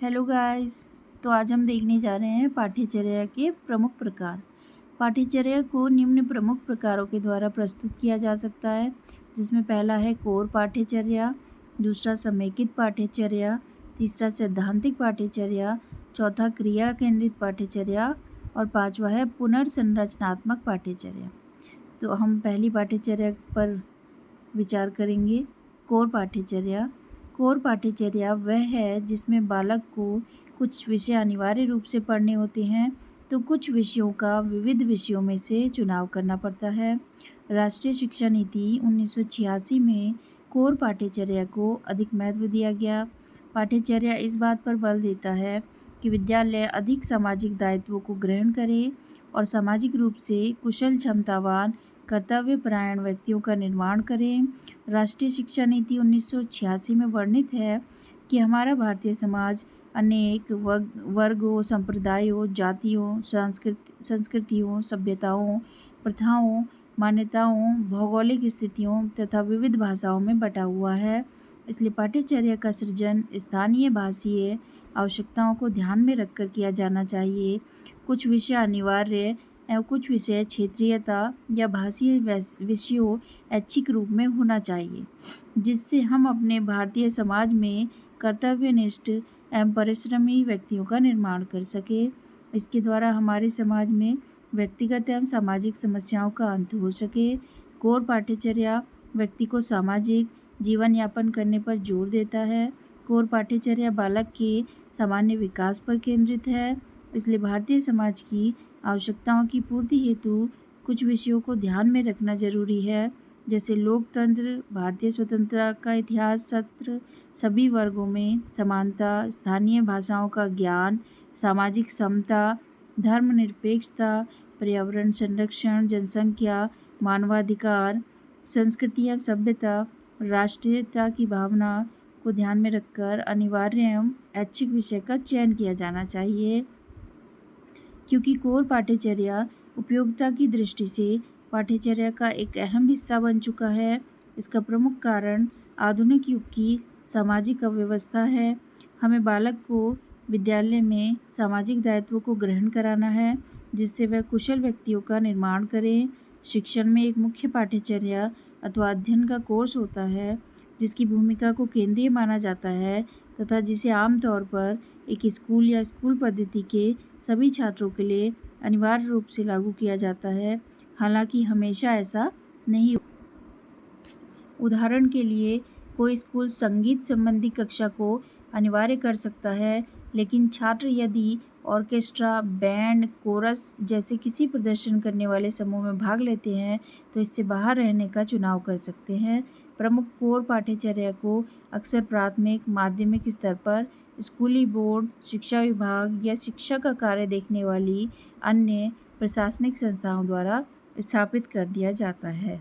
Hello guys. तो आज हम देखने जा रहे हैं पाठ्यचर्या के प्रमुख प्रकार। पाठ्यचर्या को निम्न प्रमुख प्रकारों के द्वारा प्रस्तुत किया जा सकता है, जिसमें पहला है कोर पाठ्यचर्या, दूसरा समेकित पाठ्यचर्या, तीसरा सैद्धांतिक पाठ्यचर्या, चौथा क्रिया केंद्रित पाठ्यचर्या और पांचवा है पुनर्संरचनात्मक पाठ्यचर्या। तो हम पहली पाठ्यचर्या पर विचार करेंगे। कोर पाठ्यचर्या। कोर पाठ्यचर्या वह है जिसमें बालक को कुछ विषय अनिवार्य रूप से पढ़ने होते हैं, तो कुछ विषयों का विविध विषयों में से चुनाव करना पड़ता है। राष्ट्रीय शिक्षा नीति 1986 में कोर पाठ्यचर्या को अधिक महत्व दिया गया। पाठ्यचर्या इस बात पर बल देता है कि विद्यालय अधिक सामाजिक दायित्वों को ग्रहण करे और सामाजिक रूप से कुशल, क्षमतावान, कर्तव्यपरायण व्यक्तियों का निर्माण करें। राष्ट्रीय शिक्षा नीति 1986 में वर्णित है कि हमारा भारतीय समाज अनेक वर्गों, संप्रदायों, जातियों, संस्कृतियों, सभ्यताओं, प्रथाओं, मान्यताओं, भौगोलिक स्थितियों तथा विविध भाषाओं में बटा हुआ है। इसलिए पाठ्यचर्या का सृजन स्थानीय भाषीय आवश्यकताओं को ध्यान में रखकर किया जाना चाहिए। कुछ विषय अनिवार्य एवं कुछ विषय क्षेत्रीयता या भाषीय विषयों ऐच्छिक रूप में होना चाहिए, जिससे हम अपने भारतीय समाज में कर्तव्यनिष्ठ एवं परिश्रमी व्यक्तियों का निर्माण कर सके। इसके द्वारा हमारे समाज में व्यक्तिगत एवं सामाजिक समस्याओं का अंत हो सके। कोर पाठ्यचर्या व्यक्ति को सामाजिक जीवन यापन करने पर जोर देता है। कोर पाठ्यचर्या बालक के सामान्य विकास पर केंद्रित है। इसलिए भारतीय समाज की आवश्यकताओं की पूर्ति हेतु कुछ विषयों को ध्यान में रखना जरूरी है, जैसे लोकतंत्र, भारतीय स्वतंत्रता का इतिहास सत्र, सभी वर्गों में समानता, स्थानीय भाषाओं का ज्ञान, सामाजिक समता, धर्मनिरपेक्षता, पर्यावरण संरक्षण, जनसंख्या, मानवाधिकार, संस्कृति एवं सभ्यता, राष्ट्रीयता की भावना को ध्यान में रखकर अनिवार्य एवं ऐच्छिक विषय का चयन किया जाना चाहिए। क्योंकि कोर पाठ्यचर्या उपयोगिता की दृष्टि से पाठ्यचर्या का एक अहम हिस्सा बन चुका है। इसका प्रमुख कारण आधुनिक युग की सामाजिक अव्यवस्था है। हमें बालक को विद्यालय में सामाजिक दायित्वों को ग्रहण कराना है, जिससे वह कुशल व्यक्तियों का निर्माण करें। शिक्षण में एक मुख्य पाठ्यचर्या अथवा अध्ययन का कोर्स होता है, जिसकी भूमिका को केंद्रीय माना जाता है तथा जिसे आमतौर पर एक स्कूल या स्कूल पद्धति के सभी छात्रों के लिए अनिवार्य रूप से लागू किया जाता है। हालांकि हमेशा ऐसा नहीं। उदाहरण के लिए कोई स्कूल संगीत संबंधी कक्षा को अनिवार्य कर सकता है, लेकिन छात्र यदि ऑर्केस्ट्रा, बैंड, कोरस जैसे किसी प्रदर्शन करने वाले समूह में भाग लेते हैं तो इससे बाहर रहने का चुनाव कर सकते हैं। प्रमुख कोर पाठ्यचर्या को अक्सर प्राथमिक, माध्यमिक स्तर पर स्कूली बोर्ड, शिक्षा विभाग या शिक्षा का कार्य देखने वाली अन्य प्रशासनिक संस्थाओं द्वारा स्थापित कर दिया जाता है।